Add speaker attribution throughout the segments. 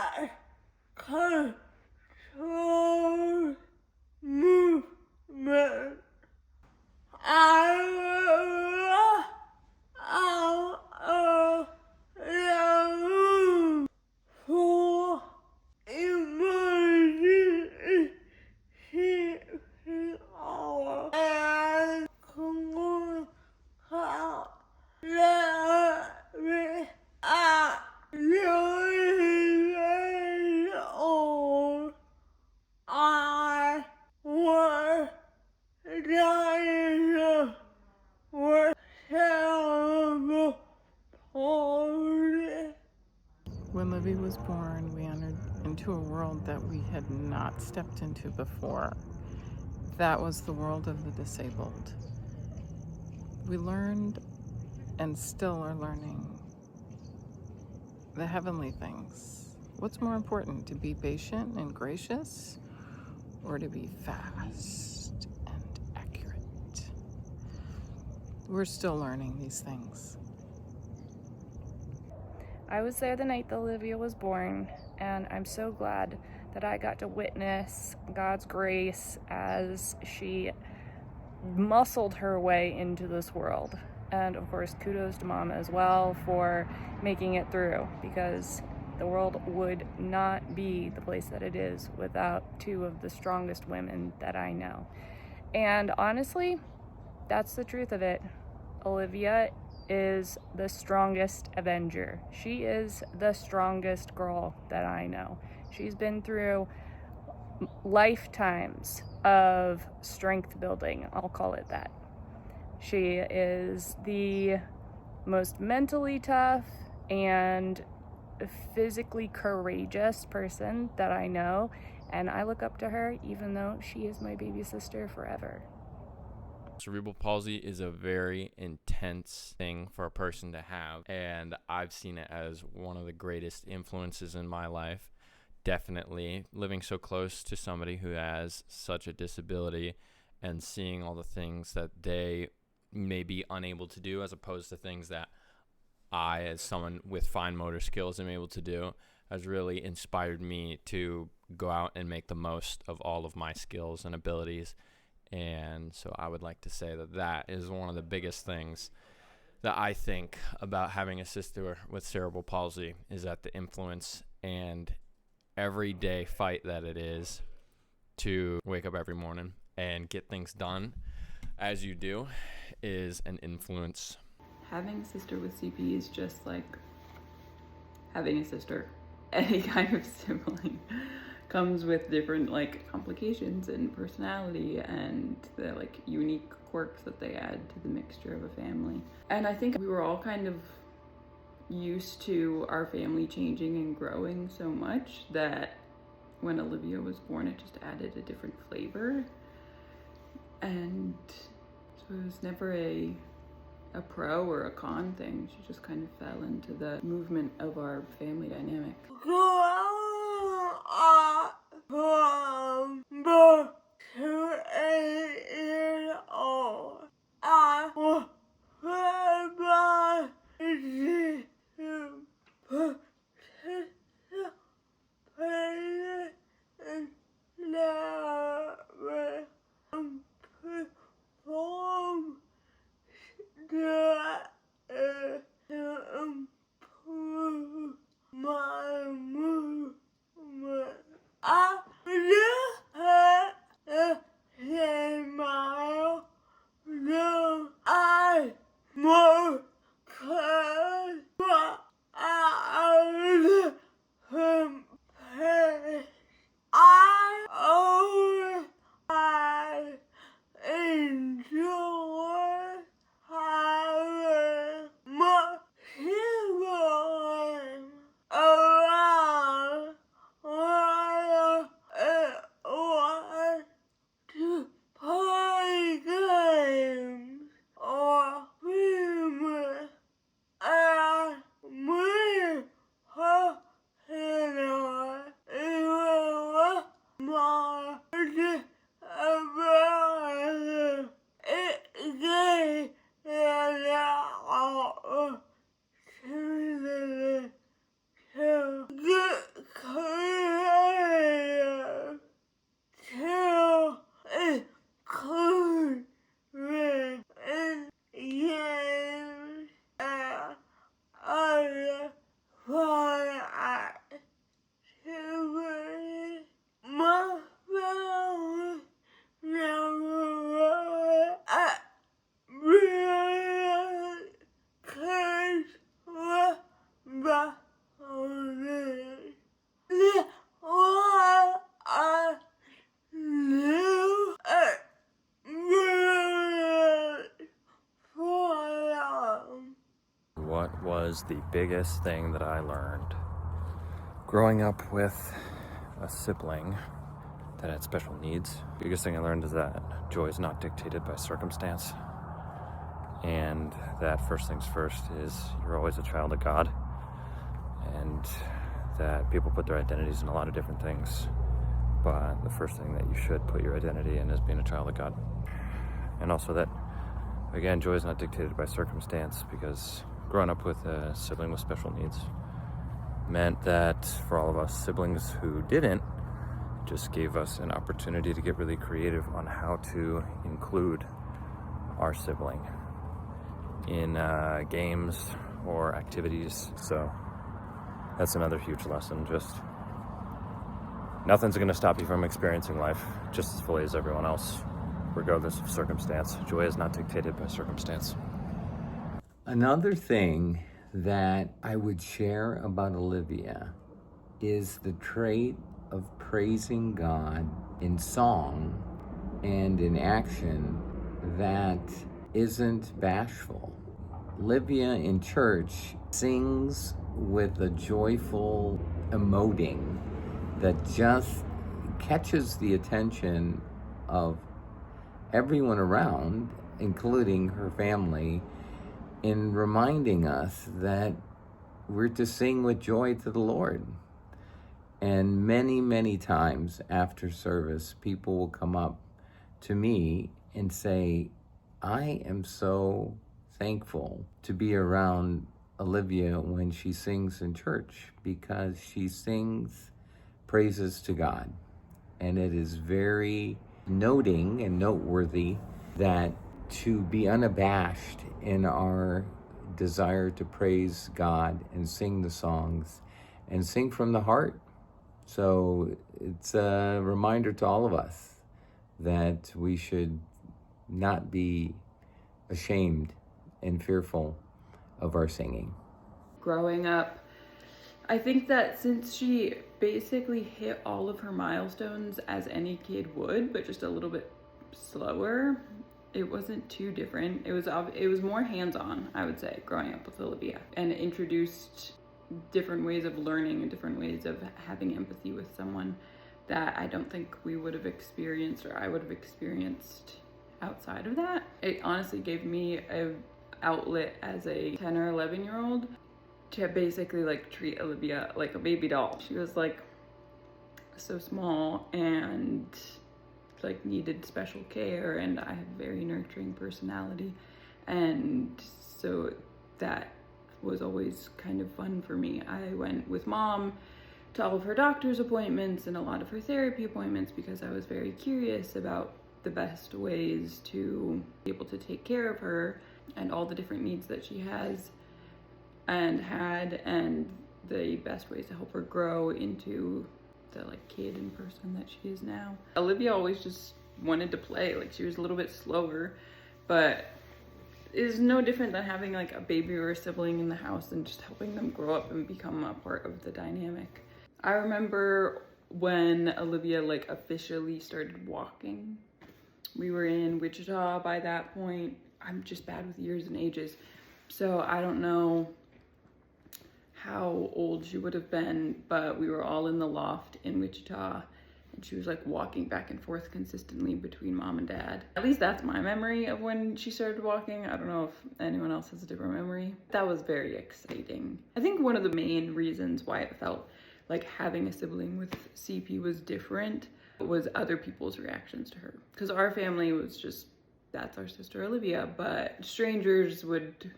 Speaker 1: I control movement. I out of the room for emergency CPR and call out Livvie at the old. I was diagnosed with cerebral palsy.
Speaker 2: When Livvie was born, we entered into a world that we had not stepped into before. That was the world of the disabled. We learned, and still are learning, the heavenly things. What's more important, to be patient and gracious, or to be fast and accurate? We're still learning these things.
Speaker 3: I was there the night that Livvie was born, and I'm so glad that I got to witness God's grace as she muscled her way into this world. And of course, kudos to Mom as well for making it through, because the world would not be the place that it is without two of the strongest women that I know. And honestly, that's the truth of it. Olivia is the strongest Avenger. She is the strongest girl that I know. She's been through lifetimes of strength building, I'll call it that. She is the most mentally tough and physically courageous person that I know, and I look up to her even though she is my baby sister forever.
Speaker 4: Cerebral palsy is a very intense thing for a person to have, and I've seen it as one of the greatest influences in my life. Definitely living so close to somebody who has such a disability and seeing all the things that they may be unable to do as opposed to things that I, as someone with fine motor skills, am able to do, has really inspired me to go out and make the most of all of my skills and abilities. And so I would like to say that that is one of the biggest things that I think about having a sister with cerebral palsy, is that the influence and everyday fight that it is to wake up every morning and get things done as you do is an influence.
Speaker 5: Having a sister with CP is just like having a sister. Any kind of sibling comes with different complications and personality and the unique quirks that they add to the mixture of a family. And I think we were all kind of used to our family changing and growing so much that when Olivia was born, it just added a different flavor. And so it was never a pro or a con thing. She just kind of fell into the movement of our family dynamic.
Speaker 1: From birth to 8 years old, I was fed by the participated in never perform that to improve my movement. I
Speaker 6: was the biggest thing that I learned growing up with a sibling that had special needs. The biggest thing I learned is that joy is not dictated by circumstance, and that first things first is you're always a child of God, and that people put their identities in a lot of different things, but the first thing that you should put your identity in is being a child of God. And also that, again, joy is not dictated by circumstance, because growing up with a sibling with special needs meant that for all of us siblings who didn't, just gave us an opportunity to get really creative on how to include our sibling in games or activities. So that's another huge lesson. Just nothing's going to stop you from experiencing life just as fully as everyone else, regardless of circumstance. Joy is not dictated by circumstance.
Speaker 7: Another thing that I would share about Olivia is the trait of praising God in song and in action that isn't bashful. Olivia in church sings with a joyful emoting that just catches the attention of everyone around, including her family, in reminding us that we're to sing with joy to the Lord. And many, many times after service, people will come up to me and say, I am so thankful to be around Olivia when she sings in church, because she sings praises to God. And it is very noting and noteworthy that to be unabashed in our desire to praise God and sing the songs and sing from the heart. So it's a reminder to all of us that we should not be ashamed and fearful of our singing.
Speaker 5: Growing up, I think that since she basically hit all of her milestones as any kid would, but just a little bit slower, it wasn't too different. It was more hands-on, I would say, growing up with Olivia, and it introduced different ways of learning and different ways of having empathy with someone that I don't think we would have experienced, or I would have experienced outside of that. It honestly gave me an outlet as a 10 or 11-year-old to basically like treat Olivia like a baby doll. She was like so small and like needed special care, and I have a very nurturing personality, and so that was always kind of fun for me. I went with mom to all of her doctor's appointments and a lot of her therapy appointments because I was very curious about the best ways to be able to take care of her and all the different needs that she has and had, and the best ways to help her grow into the like kid and person that she is now. Olivia always just wanted to play. Like, she was a little bit slower, but is no different than having like a baby or a sibling in the house and just helping them grow up and become a part of the dynamic. I remember when Olivia like officially started walking. We were in Wichita by that point. I'm just bad with years and ages, so I don't know how old she would have been, but we were all in the loft in Wichita, and she was like walking back and forth consistently between mom and dad. At least that's my memory of when she started walking. I don't know if anyone else has a different memory. That was very exciting. I think one of the main reasons why it felt like having a sibling with CP was different was other people's reactions to her. Because our family was just, that's our sister Olivia, but strangers would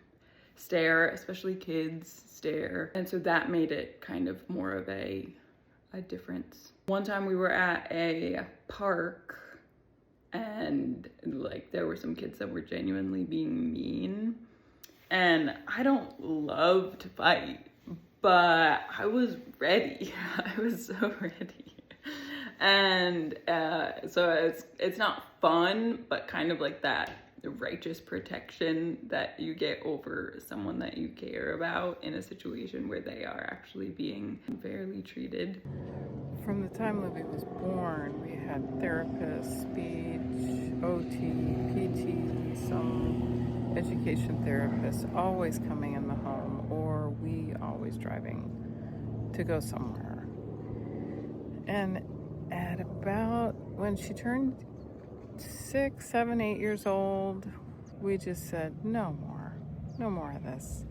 Speaker 5: stare, especially kids stare. And so that made it kind of more of a difference. One time we were at a park and like there were some kids that were genuinely being mean. And I don't love to fight, but I was ready. I was so ready. And so it's not fun, but kind of like that righteous protection that you get over someone that you care about in a situation where they are actually being unfairly treated.
Speaker 2: From the time Livvie was born, we had therapists, speech, OT, PT, some education therapists always coming in the home, or always driving to go somewhere. And at about when she turned 6, 7, 8 years old, we just said, no more of this.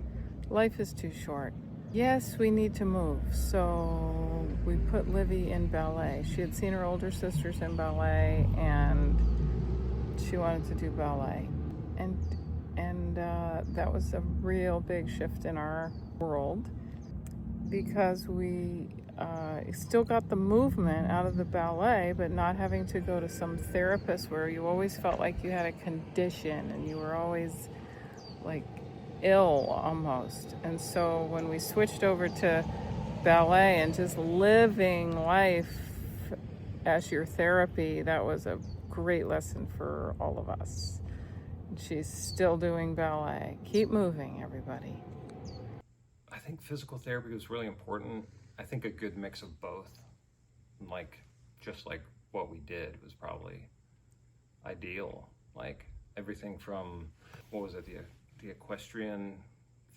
Speaker 2: Life is too short. Yes, we need to move. So we put Livvie in ballet. She had seen her older sisters in ballet, and she wanted to do ballet. And that was a real big shift in our world, because we still got the movement out of the ballet, but not having to go to some therapist where you always felt like you had a condition and you were always like ill almost. And so when we switched over to ballet and just living life as your therapy, that was a great lesson for all of us. She's still doing ballet. Keep moving, everybody.
Speaker 6: I think physical therapy was really important. I think a good mix of both, just like what we did, was probably ideal. Like everything from, what was it, the equestrian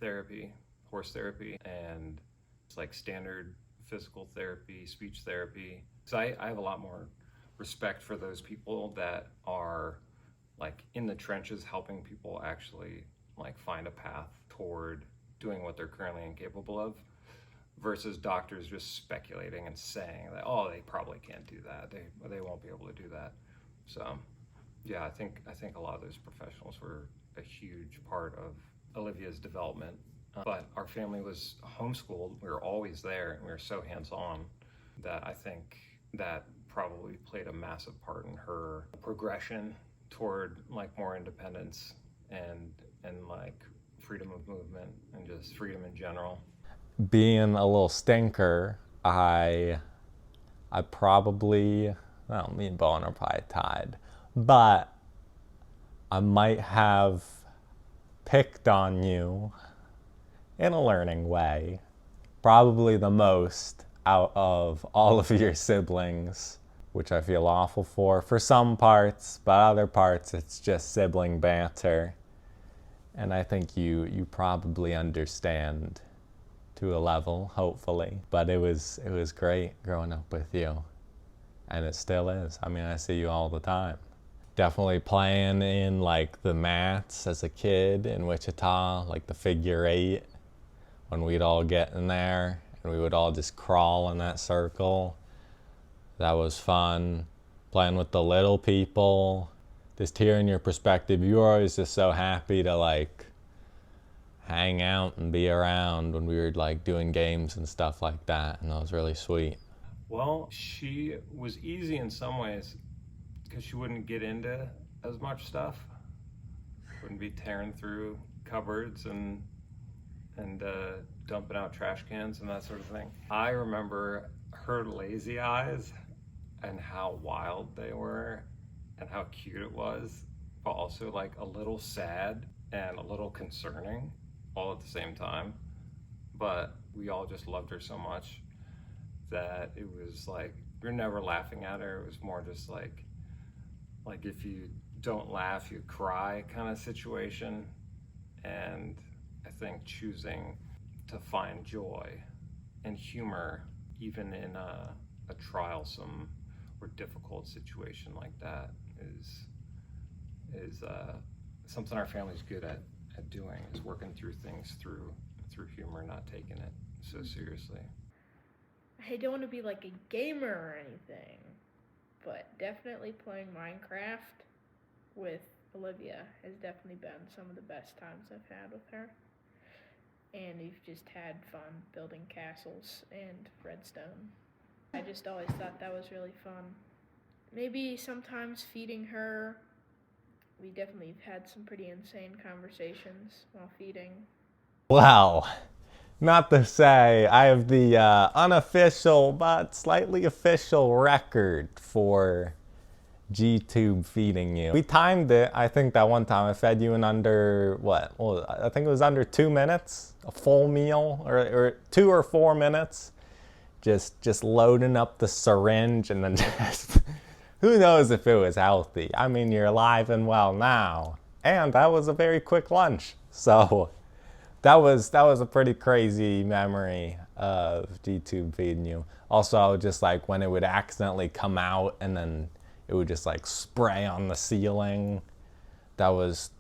Speaker 6: therapy, horse therapy, and it's like standard physical therapy, speech therapy. So I have a lot more respect for those people that are like in the trenches helping people actually like find a path toward doing what they're currently incapable of, versus doctors just speculating and saying that, oh, they probably can't do that, they won't be able to do that. So yeah, I think a lot of those professionals were a huge part of Olivia's development. But our family was homeschooled. We were always there, and we were so hands-on that I think that probably played a massive part in her progression toward like more independence and like freedom of movement and just freedom in general.
Speaker 8: Being a little stinker, I probably, well, me and Bowen are probably tied, but I might have picked on you in a learning way, probably the most out of all of your siblings, which I feel awful for some parts, but other parts it's just sibling banter. And I think you probably understand to a level, hopefully. But it was great growing up with you, and it still is. I mean, I see you all the time. Definitely playing in like the mats as a kid in Wichita, like the figure 8, when we'd all get in there and we would all just crawl in that circle. That was fun. Playing with the little people, just hearing your perspective. You were always just so happy to like hang out and be around when we were like doing games and stuff like that, and that was really sweet.
Speaker 6: Well, she was easy in some ways because she wouldn't get into as much stuff. Wouldn't be tearing through cupboards and dumping out trash cans and that sort of thing. I remember her lazy eyes and how wild they were and how cute it was, but also like a little sad and a little concerning all at the same time. But we all just loved her so much that it was like, we were never laughing at her. It was more just like if you don't laugh, you cry kind of situation. And I think choosing to find joy and humor, even in a trialsome or difficult situation like that, is something our family's good at doing, is working through things through humor, not taking it so seriously.
Speaker 9: I don't want to be like a gamer or anything, but definitely playing Minecraft with Olivia has definitely been some of the best times I've had with her. And we've just had fun building castles and redstone. I just always thought that was really fun. Maybe sometimes feeding her. We definitely have had some pretty insane conversations while feeding.
Speaker 8: Well, not to say I have the unofficial but slightly official record for G-tube feeding you. We timed it. I think that one time I fed you in under, I think it was under 2 minutes, a full meal, or 2 or 4 minutes. Just loading up the syringe and then just, who knows if it was healthy. I mean, you're alive and well now. And that was a very quick lunch. So that was a pretty crazy memory of G-tube feeding you. Also, just like when it would accidentally come out and then it would just like spray on the ceiling. That was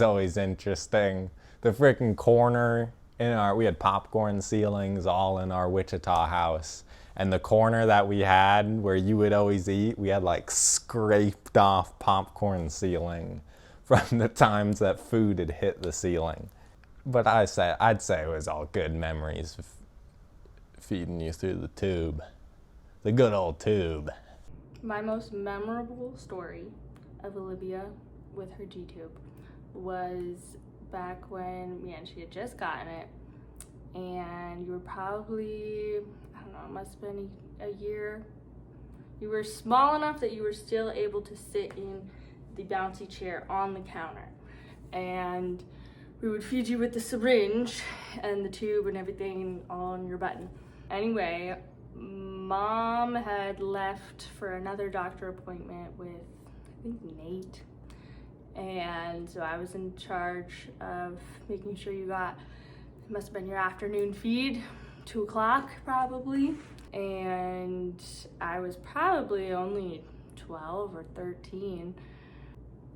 Speaker 8: always interesting. The freaking corner we had popcorn ceilings all in our Wichita house. And the corner that we had where you would always eat, we had like scraped off popcorn ceiling from the times that food had hit the ceiling. But I'd say it was all good memories of feeding you through the tube. The good old tube.
Speaker 3: My most memorable story of Olivia with her G-tube was back when me and she had just gotten it, and you were probably, I don't know, it must have been a year. You were small enough that you were still able to sit in the bouncy chair on the counter, and we would feed you with the syringe and the tube and everything on your button. Anyway, Mom had left for another doctor appointment with, I think, Nate. And so I was in charge of making sure you got, it must have been your afternoon feed, 2 o'clock probably. And I was probably only 12 or 13.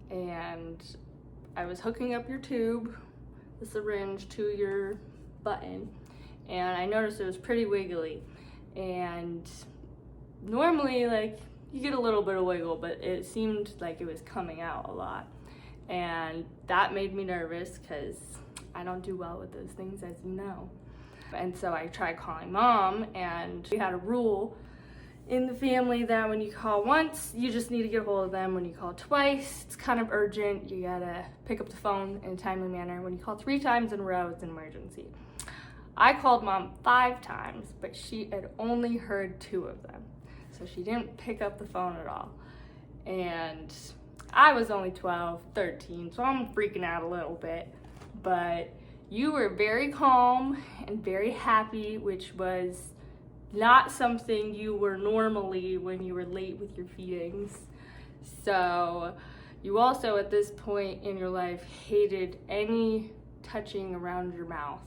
Speaker 3: And I was hooking up your tube, the syringe, to your button. And I noticed it was pretty wiggly. And normally, like, you get a little bit of wiggle, but it seemed like it was coming out a lot. And that made me nervous because I don't do well with those things, as you know. And so I tried calling Mom, and we had a rule in the family that when you call once, you just need to get a hold of them. When you call twice, it's kind of urgent. You gotta pick up the phone in a timely manner. When you call 3 times in a row, it's an emergency. I called Mom 5 times, but she had only heard 2 of them. So she didn't pick up the phone at all. And I was only 12, 13, so I'm freaking out a little bit. But you were very calm and very happy, which was not something you were normally when you were late with your feedings. So you also, at this point in your life, hated any touching around your mouth.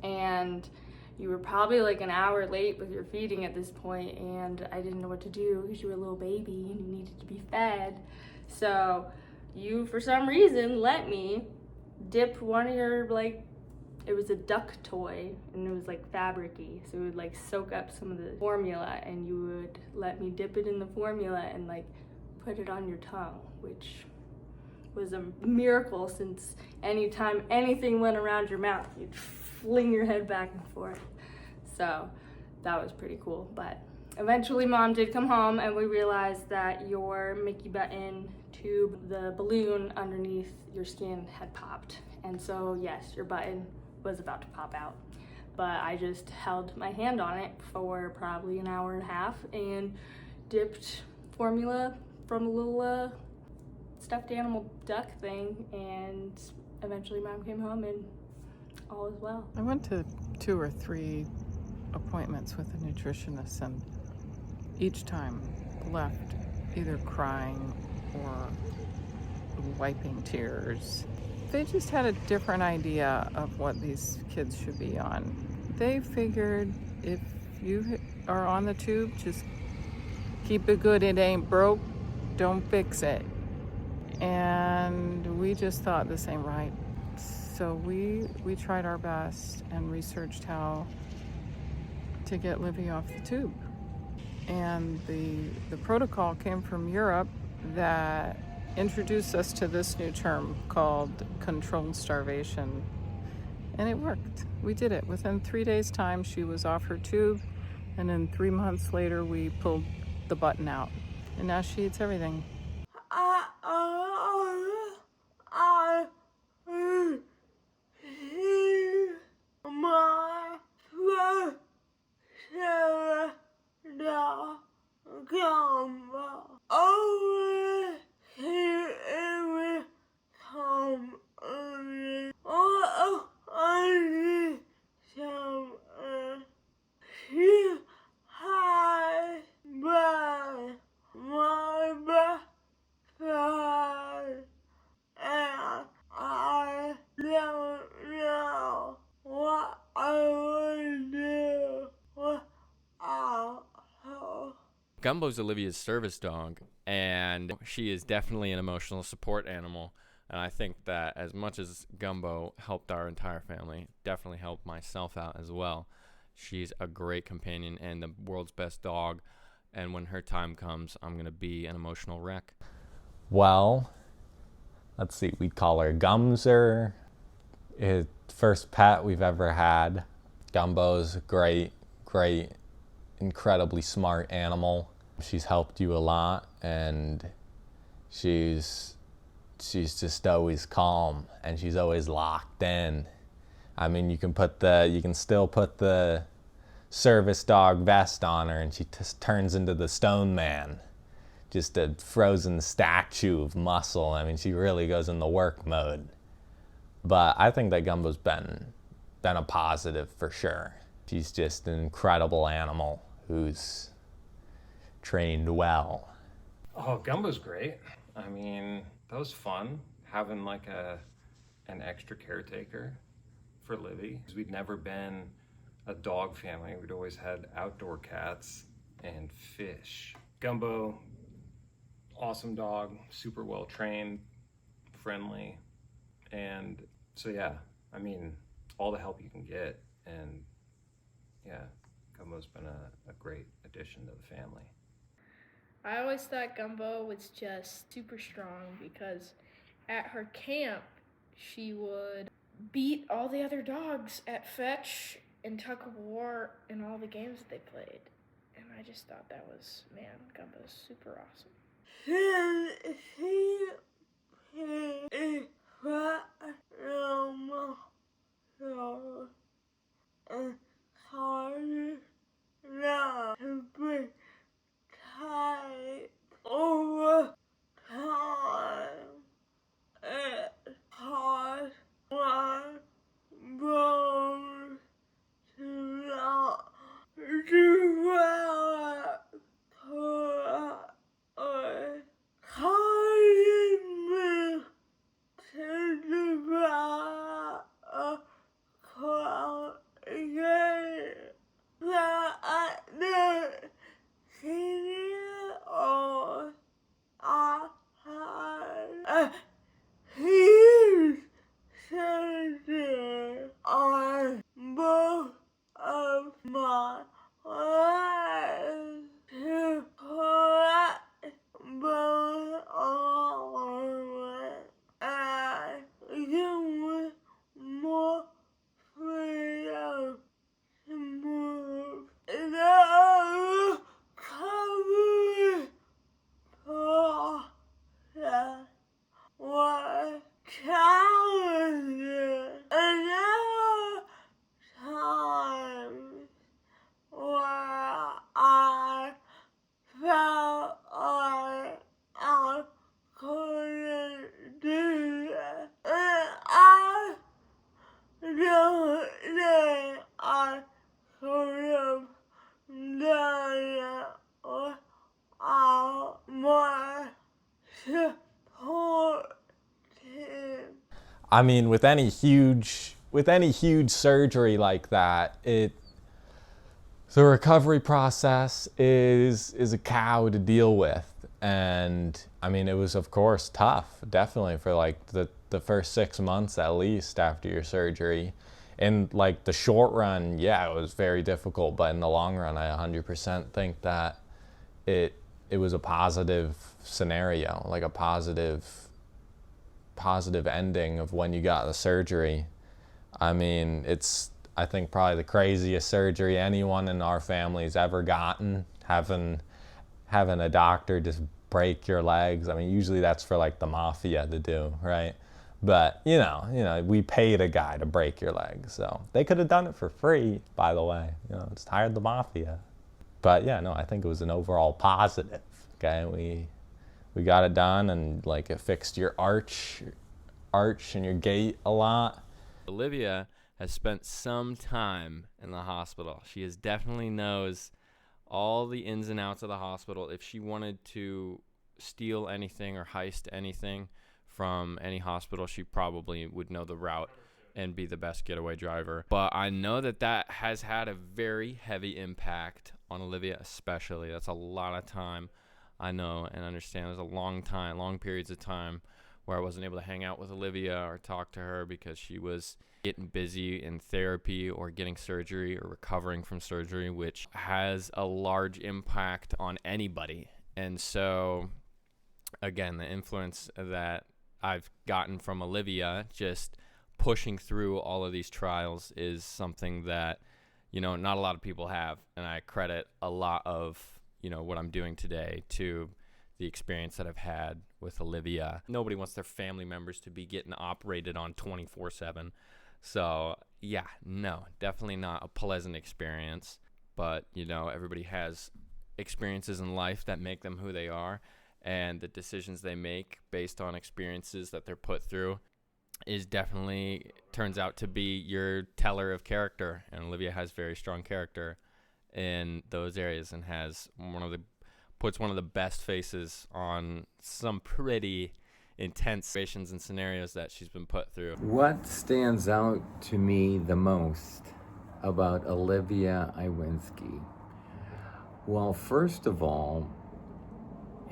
Speaker 3: And you were probably like an hour late with your feeding at this point, and I didn't know what to do because you were a little baby and you needed to be fed. So you, for some reason, let me dip one of your, like, it was a duck toy, and it was like fabric-y, so it would like soak up some of the formula, and you would let me dip it in the formula and like put it on your tongue, which was a miracle, since anytime anything went around your mouth, you'd fling your head back and forth. So that was pretty cool. But eventually Mom did come home, and we realized that your Mickey button tube, the balloon underneath your skin, had popped. And so yes, your button was about to pop out. But I just held my hand on it for probably an hour and a half and dipped formula from a little stuffed animal duck thing, and eventually Mom came home and all is well.
Speaker 2: I went to 2 or 3 appointments with a nutritionist, and each time left either crying or wiping tears. They just had a different idea of what these kids should be on. They figured if you are on the tube, just keep it good, it ain't broke, don't fix it. And we just thought the same, right? So we tried our best and researched how to get Livvie off the tube. And the protocol came from Europe that introduced us to this new term called controlled starvation. And it worked. We did it. Within 3 days' time, she was off her tube, and then 3 months later, we pulled the button out. And now she eats everything.
Speaker 4: Gumbo's Olivia's service dog, and she is definitely an emotional support animal. And I think that as much as Gumbo helped our entire family, definitely helped myself out as well. She's a great companion and the world's best dog. And when her time comes, I'm going to be an emotional wreck.
Speaker 8: Well, let's see, we'd call her Gumser. First pet we've ever had. Gumbo's a great, incredibly smart animal. She's helped you a lot, and she's just always calm, and she's always locked in. I mean, you can still put the service dog vest on her, and she just turns into the Stone Man, just a frozen statue of muscle. I mean, she really goes in the work mode. But I think that Gumbo's been a positive for sure. She's just an incredible animal who's trained well.
Speaker 6: Oh, Gumbo's great. I mean, that was fun having like an extra caretaker for Livvie, because we'd never been a dog family. We'd always had outdoor cats and fish. Gumbo, awesome dog, super well trained, friendly, and so yeah, I mean, all the help you can get, and yeah, Gumbo's been a great addition to the family.
Speaker 9: I always thought Gumbo was just super strong because at her camp, she would beat all the other dogs at fetch and tug of war in all the games that they played. And I just thought that was, man, Gumbo's super awesome.
Speaker 1: He is from and hard now to be tight over time. It's hard for bones to not develop correctly. Causing me to develop a qualification that at the senior or I had a huge surgery on both of my legs to correct both alignments and give me more freedom to move. The recovery process was challenging, and there were times where I felt like I couldn't do it. And I don't think I could have done it without my support team.
Speaker 8: I mean, with any huge surgery like that, the recovery process is a cow to deal with. And I mean, it was of course tough, definitely for like the first 6 months at least after your surgery. In like the short run, yeah, it was very difficult, but in the long run, I 100% think that it was a positive scenario, like a positive ending of when you got the surgery. I mean, it's, I think, probably the craziest surgery anyone in our family's ever gotten, having a doctor just break your legs. I mean, usually that's for like the mafia to do, right? But you know, we paid a guy to break your legs, so they could have done it for free, by the way. You know, it's hired the mafia. But yeah, no, I think it was an overall positive. Okay, we got it done, and like it fixed your arch and your gait a lot.
Speaker 4: Olivia has spent some time in the hospital. She definitely knows all the ins and outs of the hospital. If she wanted to steal anything or heist anything from any hospital, she probably would know the route and be the best getaway driver. But I know that has had a very heavy impact on Olivia especially. That's a lot of time, I know and understand. There's a long periods of time where I wasn't able to hang out with Olivia or talk to her because she was getting busy in therapy or getting surgery or recovering from surgery, which has a large impact on anybody. And so, again, the influence that I've gotten from Olivia just pushing through all of these trials is something that, not a lot of people have. And I credit a lot of, what I'm doing today to the experience that I've had with Olivia. Nobody wants their family members to be getting operated on 24/7. So yeah, no, definitely not a pleasant experience. But, everybody has experiences in life that make them who they are. And the decisions they make based on experiences that they're put through is definitely turns out to be your teller of character. And Olivia has very strong character in those areas and puts one of the best faces on some pretty intense situations and scenarios that she's been put through.
Speaker 7: What stands out to me the most about Olivia Iwinski? Well, first of all,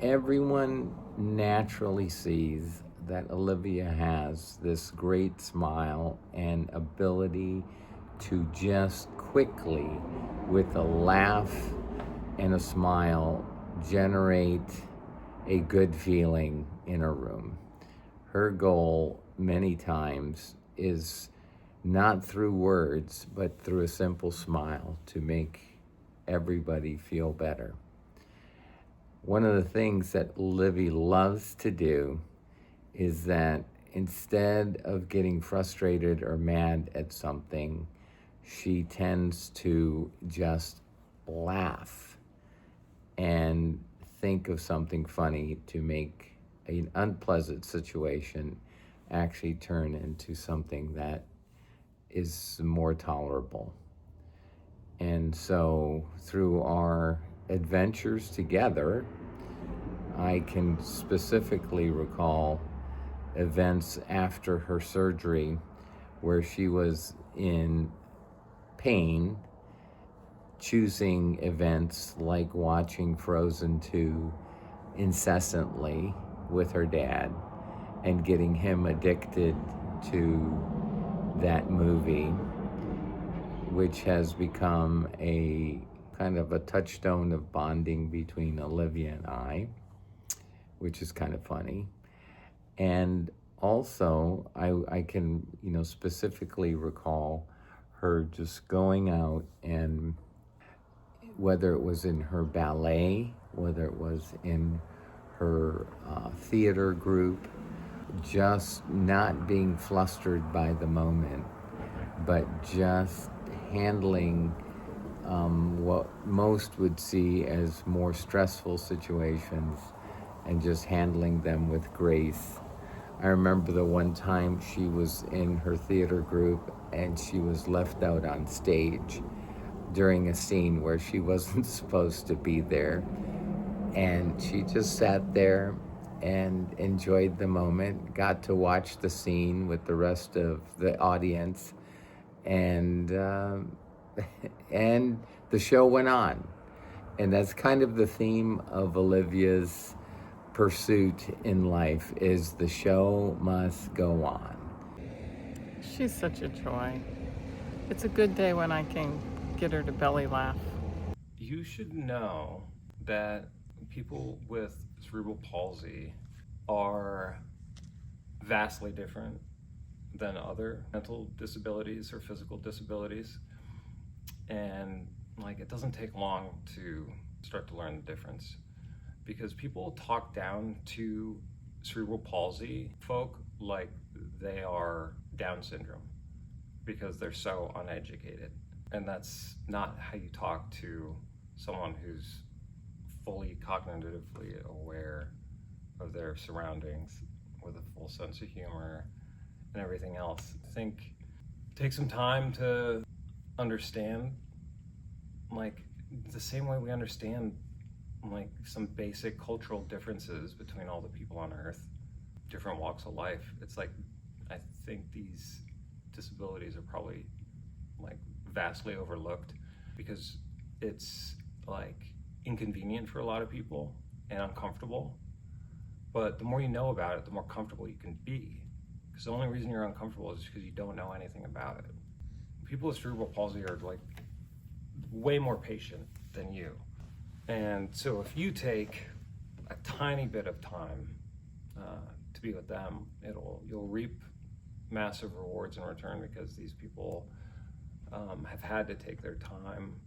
Speaker 7: everyone naturally sees that Olivia has this great smile and ability to just quickly, with a laugh and a smile, generate a good feeling in a room. Her goal many times is not through words, but through a simple smile to make everybody feel better. One of the things that Livvie loves to do is that instead of getting frustrated or mad at something, she tends to just laugh and think of something funny to make an unpleasant situation actually turn into something that is more tolerable. And so through our adventures together, I can specifically recall events after her surgery where she was in pain, choosing events like watching Frozen 2 incessantly with her dad and getting him addicted to that movie, which has become a kind of a touchstone of bonding between Olivia and I, which is kind of funny. And also, I can, specifically recall her just going out, and whether it was in her ballet, whether it was in her theater group, just not being flustered by the moment, but just handling what most would see as more stressful situations and just handling them with grace. I remember the one time she was in her theater group and she was left out on stage during a scene where she wasn't supposed to be there. And she just sat there and enjoyed the moment, got to watch the scene with the rest of the audience, and and the show went on. And that's kind of the theme of Olivia's pursuit in life, is the show must go on.
Speaker 2: She's such a joy. It's a good day when I can get her to belly laugh.
Speaker 6: You should know that people with cerebral palsy are vastly different than other mental disabilities or physical disabilities. And it doesn't take long to start to learn the difference, because people talk down to cerebral palsy folk like they are Down syndrome because they're so uneducated. And that's not how you talk to someone who's fully cognitively aware of their surroundings with a full sense of humor and everything else. I think take some time to understand, the same way we understand some basic cultural differences between all the people on Earth, different walks of life. It's I think these disabilities are probably vastly overlooked because it's
Speaker 10: like inconvenient for a lot of people and uncomfortable. But the more you know about it, the more comfortable you can be. Because the only reason you're uncomfortable is because you don't know anything about it. People with cerebral palsy are like way more patient than you. And so if you take a tiny bit of time to be with them, you'll reap massive rewards in return, because these people have had to take their time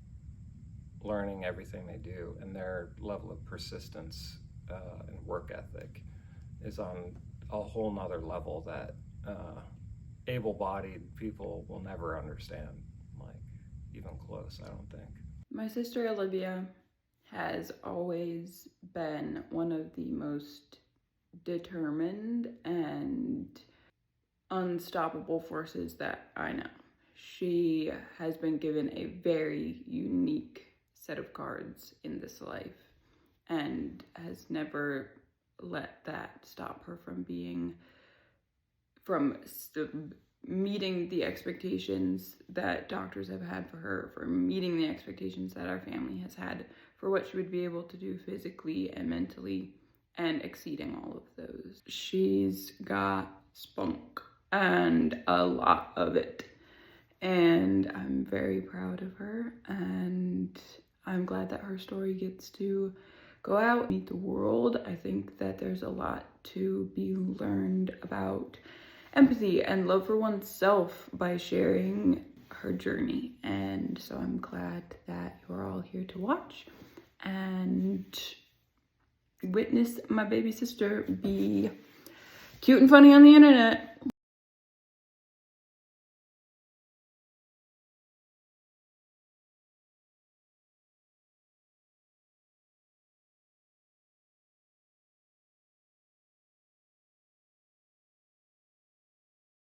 Speaker 10: learning everything they do, and their level of persistence and work ethic is on a whole nother level that able-bodied people will never understand, like even close, I don't think.
Speaker 5: My sister Olivia has always been one of the most determined and unstoppable forces that I know. She has been given a very unique set of cards in this life and has never let that stop her from meeting the expectations that doctors have had for her, for meeting the expectations that our family has had for what she would be able to do physically and mentally, and exceeding all of those. She's got spunk, and a lot of it. And I'm very proud of her, and I'm glad that her story gets to go out, meet the world. I think that there's a lot to be learned about empathy and love for oneself by sharing her journey. And so I'm glad that you're all here to watch and witness my baby sister be cute and funny on the internet.